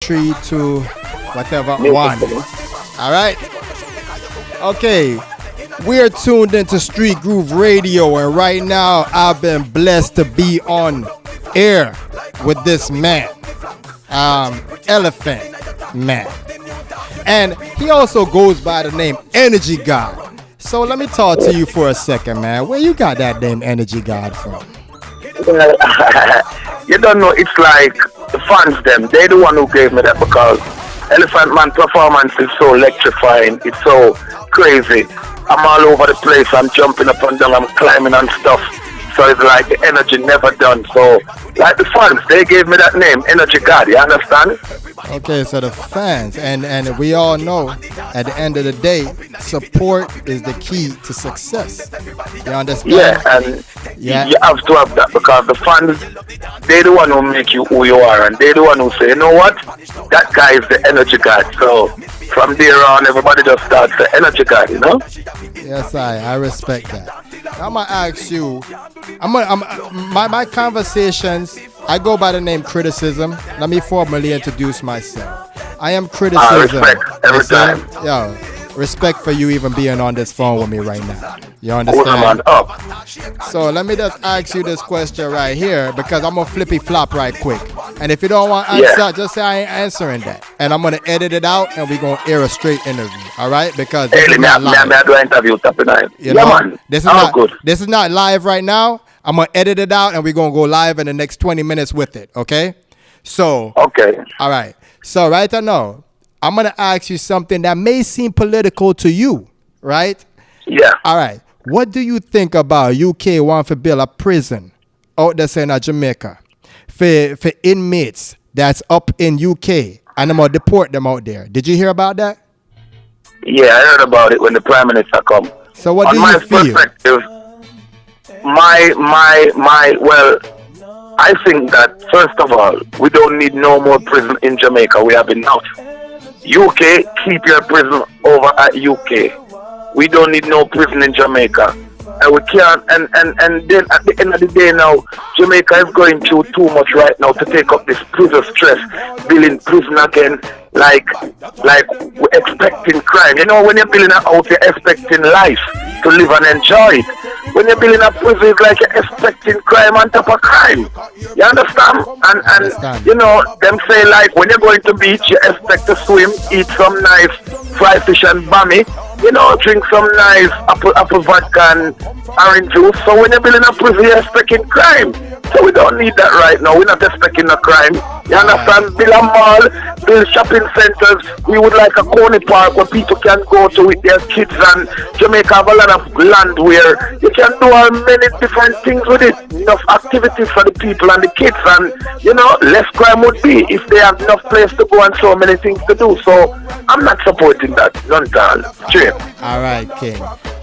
3, 2, whatever, 1. All right. Okay. We're tuned into Street Groove Radio, and right now I've been blessed to be on air with this man, Elephant Man. And he also goes by the name Energy God. So let me talk to you for a second, man. Where you got that name Energy God from? Well, you don't know, it's like the fans them. They're the one who gave me that because Elephant Man performance is so electrifying. It's so crazy. I'm all over the place. I'm jumping up and down. I'm climbing and stuff. So it's like the energy never done. So like the fans, they gave me that name, Energy God. You understand? Okay, so the fans, and we all know at the end of the day, support is the key to success. You understand? Yeah, and you have to have that because the fans, they're the one who make you who you are, and they're the one who say, you know what, that guy is the Energy God. So from there on, everybody just starts the Energy God, you know? Yes, I respect that. I'm gonna ask you. My conversations. I go by the name Criticism. Let me formally introduce myself. I am Criticism. Respect every time. Yo, respect for you even being on this phone with me right now. You understand? So let me just ask you this question right here because I'm gonna flippy flop right quick. And if you don't want to answer, just say I ain't answering that. And I'm gonna edit it out and we're gonna air a straight interview. All right? Because this is not live. You know, man. This is not live right now. I'm gonna edit it out and we're gonna go live in the next 20 minutes with it. Okay? So okay. All right. So right now, I'm gonna ask you something that may seem political to you, right? Yeah. All right. What do you think about UK want to build a prison out there in Jamaica for inmates that's up in UK and I'm gonna deport them out there? Did you hear about that? Yeah, I heard about it when the Prime Minister come. So what do you feel? Perspective, well, I think that first of all, we don't need no more prison in Jamaica. We have enough. UK, keep your prison over at UK. We don't need no prison in Jamaica. And we can't, and then at the end of the day now, Jamaica is going through too much right now to take up this prison stress, building prison again, like we're expecting crime. You know, when you're building a house, you're expecting life to live and enjoy it. When you're building a prison, it's like you're expecting crime on top of crime. You understand? And you know, them say like when you're going to beach, you expect to swim, eat some nice fried fish and bammy, you know, drink some nice apple vodka and orange juice. So when you're building a prison, you're expecting crime. So we don't need that right now. We're not expecting a crime. You understand? Build a mall, build shopping centers. We would like a Coney Park where people can go to with their kids, and Jamaica have a lot of land where you can do all many different things with it. Enough activities for the people and the kids, and you know, less crime would be if they have enough place to go and so many things to do. So I'm not supporting that. None at all. Jim. All right, King.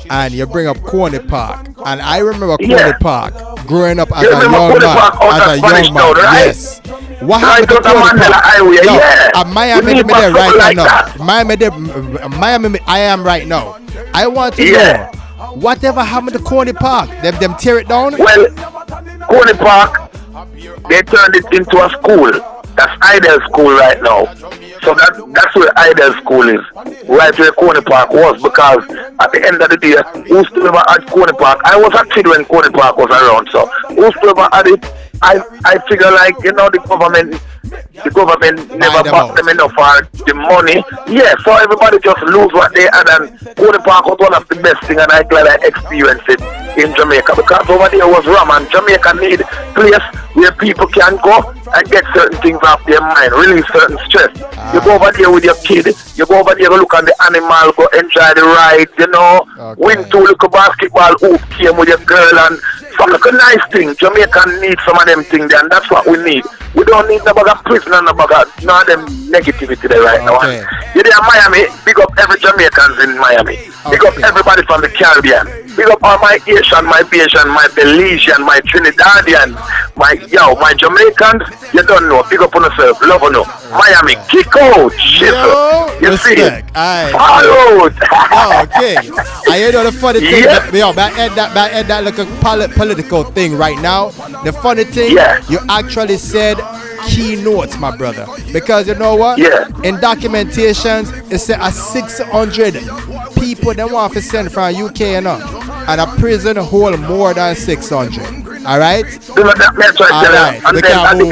And you bring up Coney Park, and I remember Coney Park growing up as a young man. Right? Yes. What happened to Coney Park? Miami, right now. Miami, I am right now. I want to know whatever happened to Coney Park. Them tear it down. Well, Coney Park, they turned it into a school. That's Idle School right now. So that's where Idle School is, right where Coney Park was, because at the end of the day, who still ever had Coney Park? I was a kid when Coney Park was around, so who still ever had it? I figure like, you know, the government never backed them enough for the money. Yeah, so everybody just lose what they had, and Coney Park was one of the best things, and I'm glad I experienced it in Jamaica, because over there was rum, and Jamaica need place where people can go and get certain things off their mind, release certain stress. You go over there with your kid, you go over there to look at the animal, go enjoy the ride, you know, win 2 little basketball hoop game with your girl, and some little nice thing. Jamaica need some of them things there, and that's what we need. We don't need no bag of prison and no bag of none of them negativity there right now. You're there in Miami, big up every Jamaicans in Miami. Big up everybody from the Caribbean. Big up all my Asian, my Bayesian, my Belizean, my Trinidadian, my Jamaicans. You don't know. Big up on yourself. Love on you. Miami, kick out. Shit. You see? Follow. Okay. I hear the funny thing. Back at that like a political thing right now. The funny thing, you actually said keynotes, my brother. Because you know what? Yeah. In documentations, it said a 600 people they want to send from UK and a prison hold more than 600. All right. Do not that me try to tell you. And then at the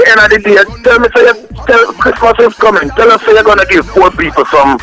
end of the day, tell me say tell Christmas is coming. Tell us say you're gonna give poor people some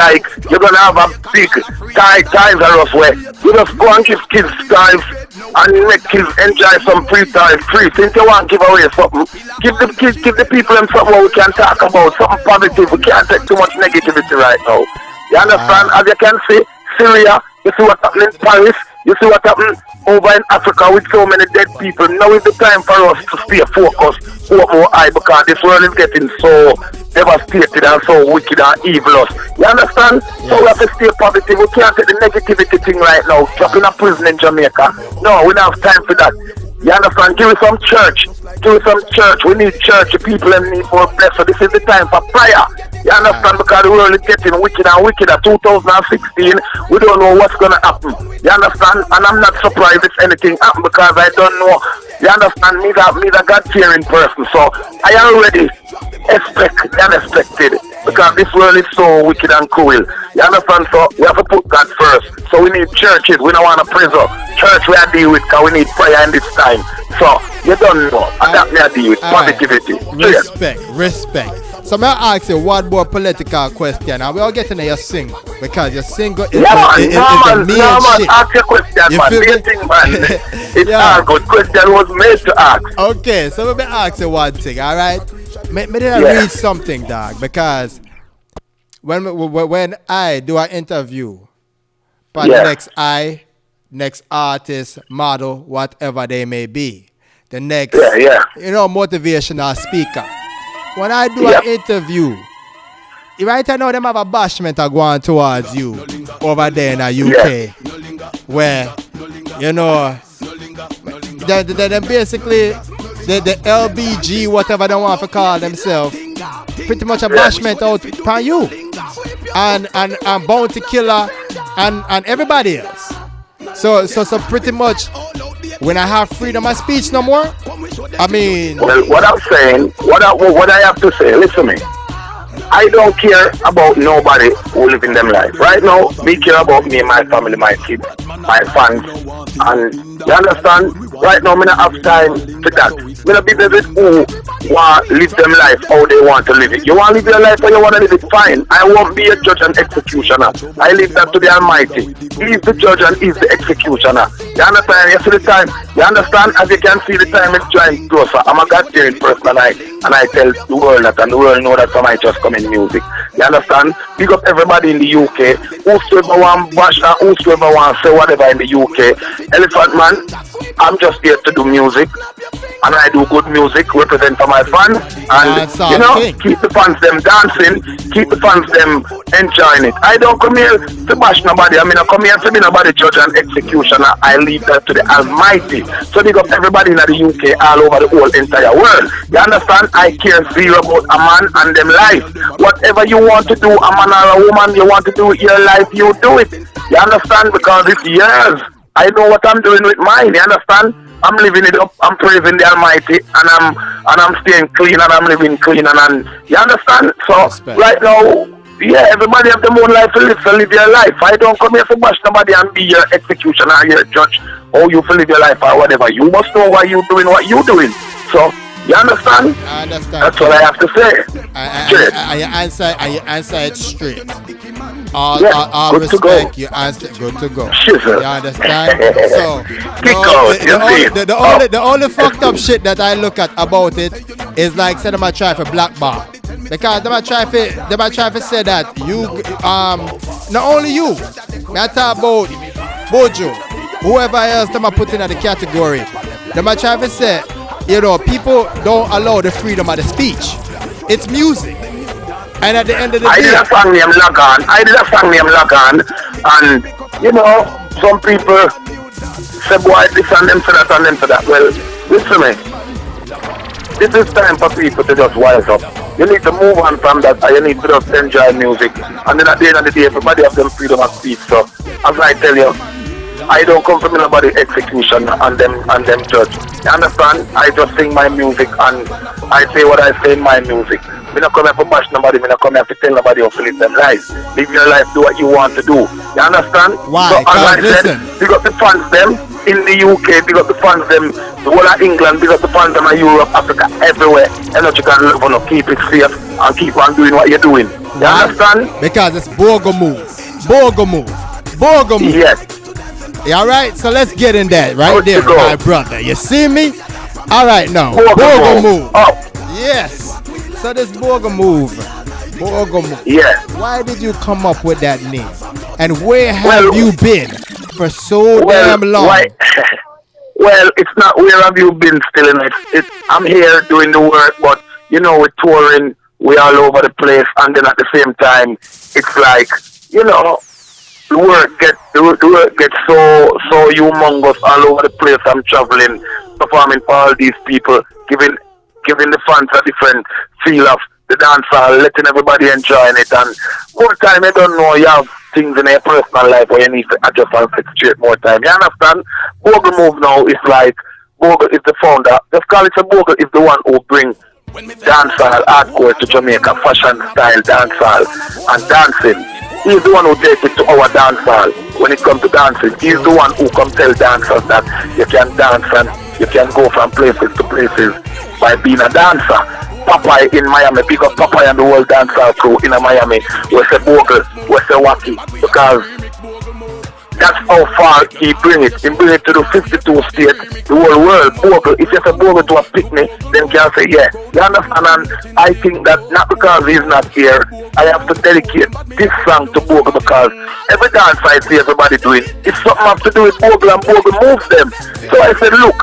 like you're gonna have a big times or us where you just go and give kids times and make kids enjoy some free time free. Since you want to give away something, give the people them something we can talk about, something positive. We can't take too much negativity right now. You understand? As you can see, Syria, you see what's happening in Paris. You see what happened over in Africa with so many dead people. Now is the time for us to stay focused, more high, because this world is getting so devastated and so wicked and evil. You understand? Yes. So we have to stay positive. We can't take the negativity thing right now. Dropping a prison in Jamaica. No, we don't have time for that. You understand? Give us some church. Give us some church. We need church. The people need more blessed. So this is the time for prayer. You understand? Because the world is getting wicked and wickeder. 2016, we don't know what's going to happen. You understand? And I'm not surprised if anything happens because I don't know. You understand? Me the God-fearing person. So I already expect the unexpected because this world is so wicked and cruel. You understand? So we have to put God first. So we need churches. We don't want a prison. Church we are deal with because we need prayer in this time. So you don't know. And that me I deal with. Positivity. Respect. So may I ask you one more political question, and we all getting to your single because your single is the main shit. Ask your question, man. It's a good question was made to ask. Okay, so let me ask you one thing, all right? May I read something, dog? Because when I do an interview for the next artist, model, whatever they may be, the next, motivational speaker. When I do an interview, right now them have a bashment going towards you over there in the UK, where they basically the LBG, whatever they want to call themselves, pretty much a bashment out upon you and Bounty Killer and everybody else. So pretty much when I have freedom of speech no more, I mean... Well, what I'm saying, what I have to say, listen to me. I don't care about nobody who live in them life. Right now, me care about me, my family, my kids, my fans. And you understand? Right now, me not have time for that. Me not be with who want to live them life how they want to live it. You want to live your life or you want to live it, fine. I won't be a judge and executioner. I leave that to the Almighty. He is the judge and he is the executioner. You understand? You see the time? You understand? As you can see, the time is drawing closer. I'm a God-fearing person and I tell the world that, and the world know that I just come in music. You understand? Pick up everybody in the UK. Whosoever want bash and whosoever want say whatever in the UK. Elephant Man, I'm just here to do music. And I do good music, represent for my fans. And, keep the fans them dancing. Keep the fans them enjoying it. I don't come here to bash nobody. I mean, I come here to be nobody judge and executioner. I leave that to the Almighty. So pick up everybody in the UK all over the whole entire world. You understand? I care zero about a man and them life. Whatever you want to do, a man or a woman, you want to do with your life, you do it. You understand? Because it's yours. I know what I'm doing with mine. You understand? I'm living it up. I'm praising the Almighty, and I'm staying clean, and I'm living clean, and you understand? So right now, everybody have their own life to live, so live your life. I don't come here to bash nobody and be your executioner or your judge, or you to live your life or whatever. You must know why you're doing what you're doing. So you understand? I understand. That's what I have to say. I answer it straight. All respect, you answer good to go. You understand? So the only fucked up shit that I look at about it is like say them a try for blackball. Because them a try for say that you not only you, I talk about Bojo, whoever else them a put in the category. Them a try for say, people don't allow the freedom of the speech. It's music. And at the end of the day, I did a song named Lagan. And, some people say, boy, this and them to that and them to that. Well, listen to me. This is time for people to just wise up. You need to move on from that, and you need to just enjoy music. And then at the end of the day, everybody has them freedom of speech. So, as I tell you, I don't come from nobody execution and them judge. You understand? I just sing my music and I say what I say in my music. Me not come here to bash nobody, me not come here to tell nobody how to live them life. Live your life, do what you want to do. You understand? Why? So as I listen. said, big up the fans them in the UK, big up the fans them, the whole of England, big up the fans them in Europe, Africa, everywhere. And you can live on, keep it safe and keep on doing what you're doing. You understand? Because it's Bogle Move. Bogle Move. Bogle Move. Yes. Yeah, all right, so let's get in that right there, my brother. You see me? All right, now. Bogle Move. Oh. Yes. So this Bogle Move. Bogle Move. Yeah. Why did you come up with that name? And where have you been for so damn long? Well, it's not where have you been still in it. I'm here doing the work, but you know, we're touring, we're all over the place, and then at the same time, it's like, you know, the work gets so humongous all over the place. I'm traveling, performing for all these people, giving the fans a different feel of the dancehall, letting everybody enjoying it. And more time, I don't know, you have things in your personal life where you need to adjust and fix straight more time. You understand? Bogle Move now is like, Bogle is the founder. Just call it a Bogle is the one who brings dancehall, hardcore to Jamaica, fashion style dancehall and dancing. He's the one who takes it to our dancehall. When it comes to dancing, he's the one who come tell dancers that you can dance and you can go from places to places by being a dancer. Popeye in Miami, big up Popeye and the whole dancehall crew in Miami. We say Bogle, we say Wacky, because that's how far he bring it. He bring it to the 52 states, the whole world. Bogle, if you say Bogle to a picnic, then can say yeah. You understand? And I think that not because he's not here, I have to dedicate this song to Bogle, because every dance I see everybody doing, it's something I have to do with Bogle, and Bogle moves them. So I said, look,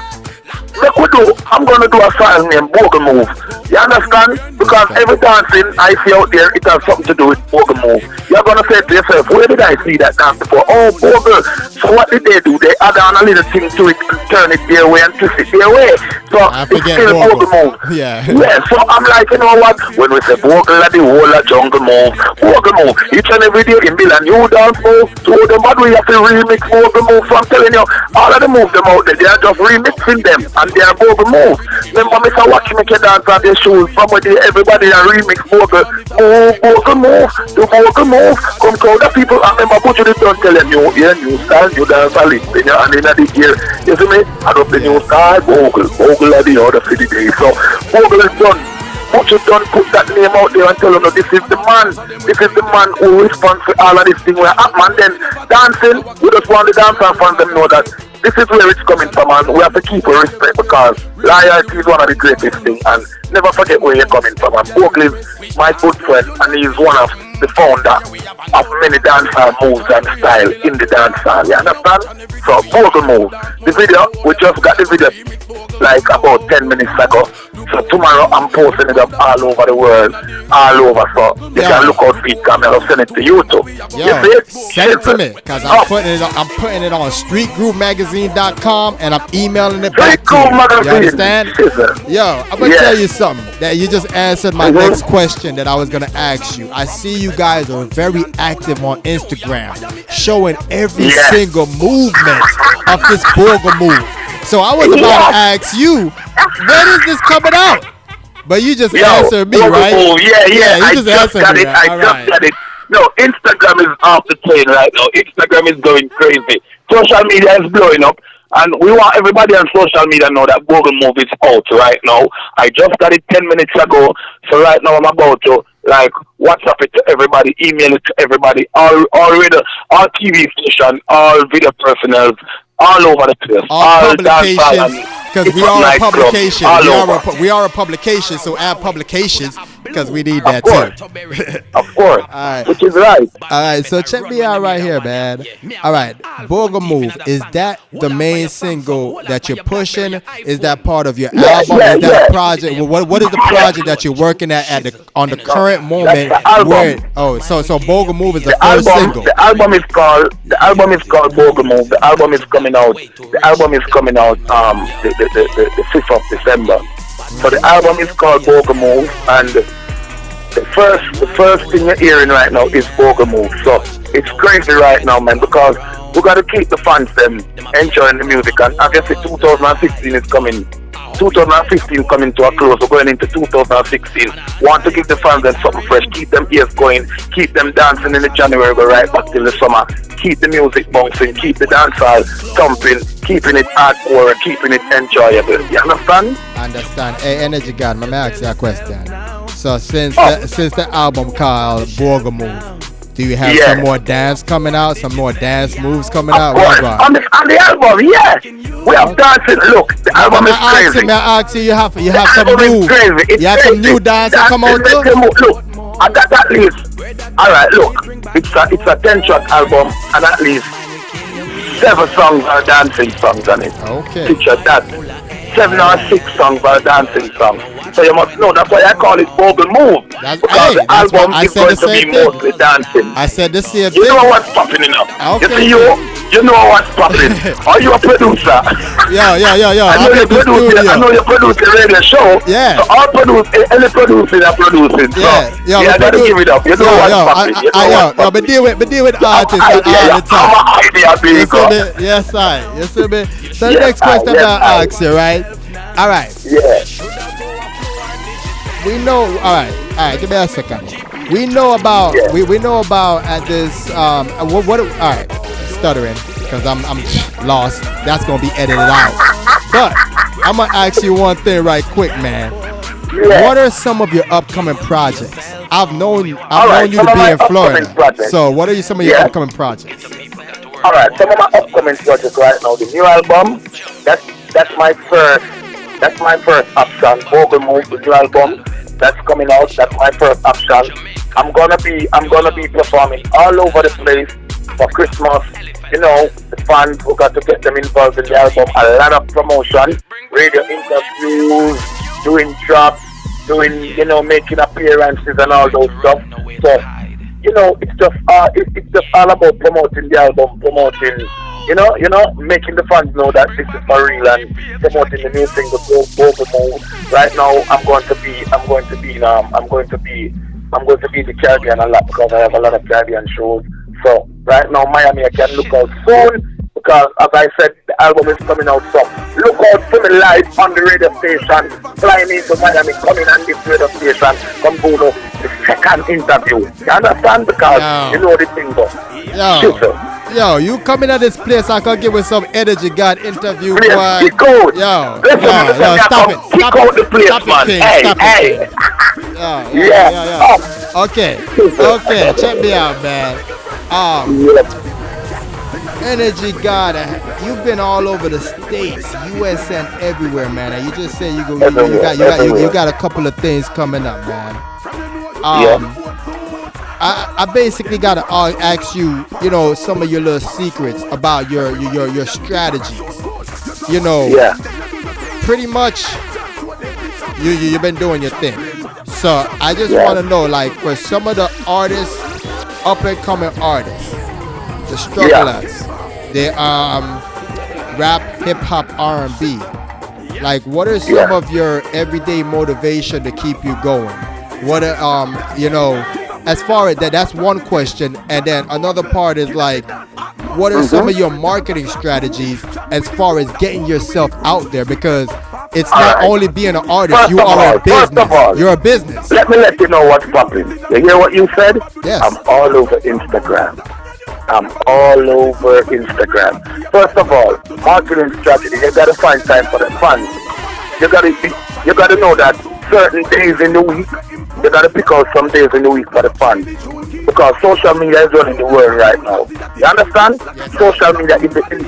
I'm going to do a song named Bogle Move. You understand? Because every dancing I see out there, it has something to do with Bogle Move. You're going to say to yourself, where did I see that dance before? Oh, Bogle. So what did they do? They add on a little thing to it and turn it their way and twist it their way. So it's still Bogle Move. Yeah. Yeah, so I'm like, you know what? When we say Bogle, the whole of jungle move, Bogle Move. Each and every day in Bill and you dance move, so the bad we have to remix Bogle Move. So I'm telling you, all of the moves them out there, they are just remixing them. And they are Bogle Move. Remember, Mr. Watch make you dance on their shoes. From where everybody are remix Bogle. Oh, Bogle Move. The Bogle Move. Come crowd the people. I remember Butcher the don't tell them new style, new dance a list. And in the year, you see me? I don't the new style, Bogle. Bogle are the other for the day. So, Bogle is done. Butcher don't put that name out there and tell them, no, this is the man. This is the man who responds for all of this thing where man then dancing. We just want the dancer fans them know that this is where it's coming from, and we have to keep our respect, because loyalty is one of the greatest things, and never forget where you're coming from. And Bogle is my good friend, and he's one of the founder of many dancehall moves and style in the dancehall. You understand? So Bogle Move. The video, we just got the video like about 10 minutes ago. So tomorrow I'm posting it up all over the world, all over. So you can look out for it, and I'll send it to YouTube. Yo, send it to me, because I'm putting it on streetgroupmagazine.com, and I'm emailing it back to you. You understand? Yo, I'm going to tell you something that you just answered my next question that I was going to ask you. I see you guys are very active on Instagram, showing every single movement of this Bogle Move. So I was about to ask you, when is this coming out? But you just answered me, right? Yeah, you just answered me. I just got it. No, Instagram is off the chain right now. Instagram is going crazy. Social media is blowing up. And we want everybody on social media to know that Bogle Move is out right now. I just got it 10 minutes ago. So right now I'm about to WhatsApp it to everybody, email it to everybody, all TV station, all video personnel, all over the place. All publications, because we are a publication. We are a publication, so add publications, because we need that too. Of course. All right. Which is right. All right, so check me out right here, man. All right, Bogle Move, is that the main single that you're pushing? Is that part of your album? Is that a project? What is the project that you're working at on the current moment? So Bogle Move is the first single. The album is called Bogle Move. The album is coming out. The 5th of December. So the album is called Bogle Move, and the first thing you're hearing right now is Bogle Move. So it's crazy right now, man, because We got to keep the fans them enjoying the music, and obviously 2015 is coming. 2015 coming to a close. We're going into 2016. Want to give the fans them something fresh. Keep them ears going. Keep them dancing in the January. Go right back till the summer. Keep the music bouncing. Keep the dancehall thumping. Keeping it hardcore. Keeping it enjoyable. You understand? Understand. Hey, Energy God, let me ask you a question. So since the album called Borga Move, do you have some more dance coming out? Some more dance moves coming out? Of course, on the album, yeah. We have dancing. Look, the album is crazy. I ask you, you have some new, you have some new dance to come out too? Look, I got at least. All right, look, it's a 10-track album, and at least 7 songs are dancing songs on it. Okay. Picture that. 7 or 6 songs are dancing songs. So you must know, that's why I call it Borga Move. Because the album is going to be mostly dancing. I said the same You thing. know what's popping enough. Okay. You know what's popping. Are you a producer? Yeah. I know you produce a radio show. Yeah. So all any producers are producing. So I gotta give it up. You know what's popping. But deal with artists all the time. I'm an idea, baby. Yes, I. Yes, sir. So the next question I ask you, right? All right. Yeah. We know. All right. Give me a second. We know about. We know about at this. What? All right. Stuttering because I'm lost. That's gonna be edited out. But I'm gonna ask you one thing right quick, man. Yeah. What are some of your upcoming projects? I've known you to be in Florida. So what are some of your upcoming projects? All right. Some of my upcoming projects right now. The new album. That's my first. That's my first option. Borga Move, the new album. That's coming out. That's my first option. I'm gonna be performing all over the place for Christmas. You know, the fans, we got to get them involved in the album. A lot of promotion, radio interviews, doing drops, making appearances and all those stuff. So, it's just all about promoting the album, making the fans know that this is for real and promoting the new single Borga Move. Right now, I'm going to be in the Caribbean a lot because I have a lot of Caribbean shows. So right now, Miami, I can look out soon because, as I said, the album is coming out. So look out for me live on the radio station, flying into Miami, coming on this radio station, come do the second interview. You understand? Because you know the thing, though. Yo, you coming at this place, I can give you some Energy God interview. Kick out. Stop it. Kick out the place, man. Hey. Okay, check me out, man. Energy God, you've been all over the states, US and everywhere, man. And you just said you got a couple of things coming up, man. I basically gotta ask you, some of your little secrets about your strategies. Pretty much, you've been doing your thing. So I just want to know, like, for some of the artists, up and coming artists, the strugglers, they rap, hip hop, R&B. Like, what are some of your everyday motivation to keep you going? What as far as that's one question, and then another part is like, what are some of your marketing strategies as far as getting yourself out there? Because it's not only being an artist, you are a business. You're a business. Let me let you know what's popping. You hear what you said? Yes. I'm all over Instagram. First of all, marketing strategy, you gotta find time for the fans. You gotta know that certain days in the week, you gotta pick out some days in the week for the fans. Because social media is running the world right now. You understand? Social media is the thing.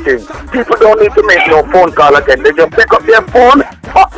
People don't need to make no phone call again. They just pick up their phone, pop.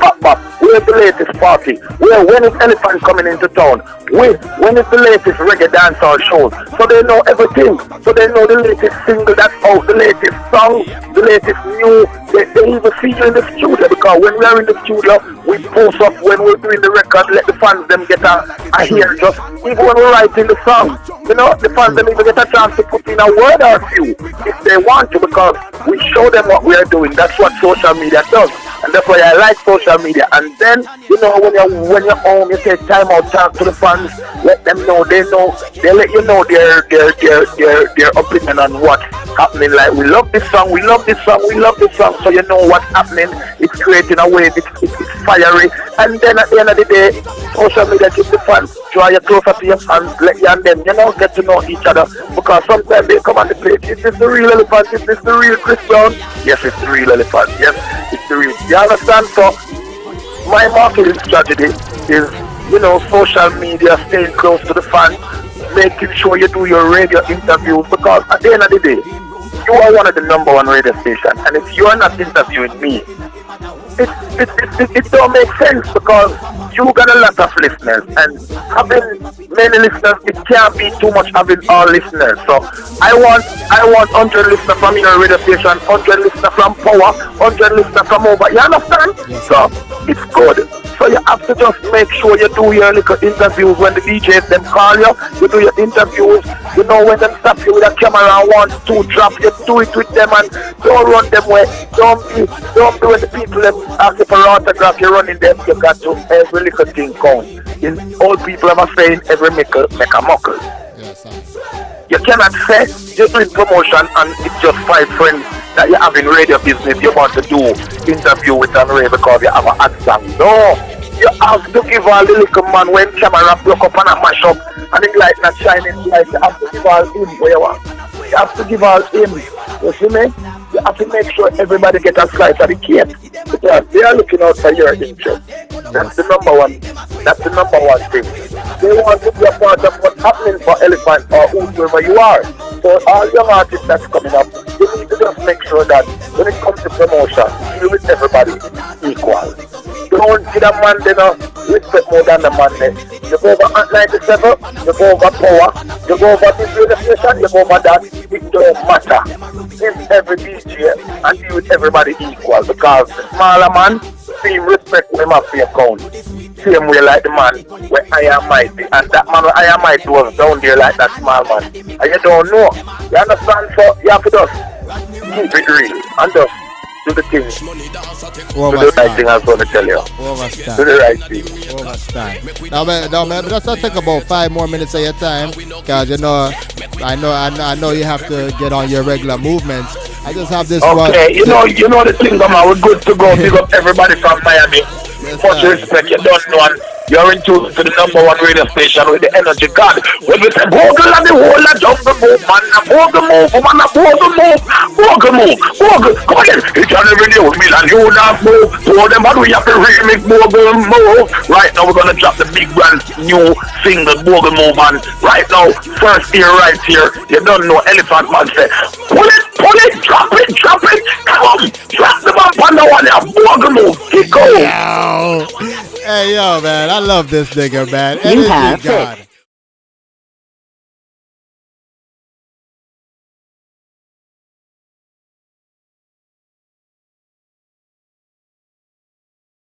Where's the latest party? When is Elephant coming into town? When is the latest reggae dancehall shows? So they know everything. So they know the latest single that's out, the latest song, the latest new. They even see you in the studio, because when we are in the studio, we post up when we're doing the record, let the fans them get a hear just, even when we're writing the song. The fans them even get a chance to put in a word or two if they want to, because we show them what we are doing. That's what social media does. And that's why I like social media. And then, when you're home, you take time out, talk to the fans, let them know, they let you know their opinion on what happening. Like, we love this song, we love this song, we love this song. So you know what's happening. It's creating a wave. It's fiery. And then at the end of the day, social media keeps the fans, draw you closer to your fans, let you and them, you know, get to know each other. Because sometimes they come on the page, is this the real elephant? Is this the real Chris Brown? Yes, it's the real elephant. Yes, it's the real. You understand? So my marketing strategy is, you know, social media, staying close to the fans, making sure you do your radio interviews, because at the end of the day, you are one of the number one radio stations, and if you are not interviewing me, it don't make sense, because you got a lot of listeners, and having many listeners, it can't be too much having all listeners. So I want 100 listeners from your radio station, 100 listeners from Power, 100 listeners from over. You understand? Yes. So it's good. So you have to just make sure you do your little interviews when the DJs them call you. You do your interviews. You know when them stop you with a camera and want to drop, you do it with them and don't run them way. Don't be when the people them ask you for autograph, you're running them. You got to every little thing count. Old people are saying every make a muckle. Yes, you cannot say you're doing promotion and it's just 5 friends that you have in radio business you want to do interview with and radio because you have an ad song. No, you have to give all the little man when camera block up and a mash up and the light not shining light. You have to give all him where you want. You have to give all him. You see me? You have to make sure everybody get a slice of the cake because they are looking out for your interest. That's the number one. That's the number one thing. They want to be a part of what's happening for Elephant or whoever you are. So all young artists that's coming up, you need to just make sure that when it comes to promotion, you deal with everybody equal. Don't give a man respect more than the man there. You go over at 97, you go over Power, you go over this radio station, you go over that. It don't matter. Give every DJ and deal with everybody equal because the smaller man, feel respect him up for your account. Same way like the man where I am mighty, and that man where I am mighty was down there like that small man. And you don't know. You understand? So you have to just keep it real and just do the thing. Do the right thing I was going to tell you. Overstand. Do the right thing. Overstand. Now, man, let's take about 5 more minutes of your time, because you know, I know you have to get on your regular movements. I just have this one. Okay, you know the thing, man. We're good to go. Big up everybody from Miami. Yes, much respect. You don't know. You're in tune to the number one radio station with the energy god. When we say Bogle and the whole of jungle move, man, Bogle move, man, Bogle move, Bogle move, Bogle. Come on in. It's on every day with me and you not move. So them, but we have to remix Bogle move. Right now we're gonna drop the big brand new single Bogle move, and right now, first here, right here, you don't know Elephant Man say, pull it, drop it. Come on, drop the bump on the one here, Bogle move, keep going. Hey yo, man, I love this nigga, man. Energy God.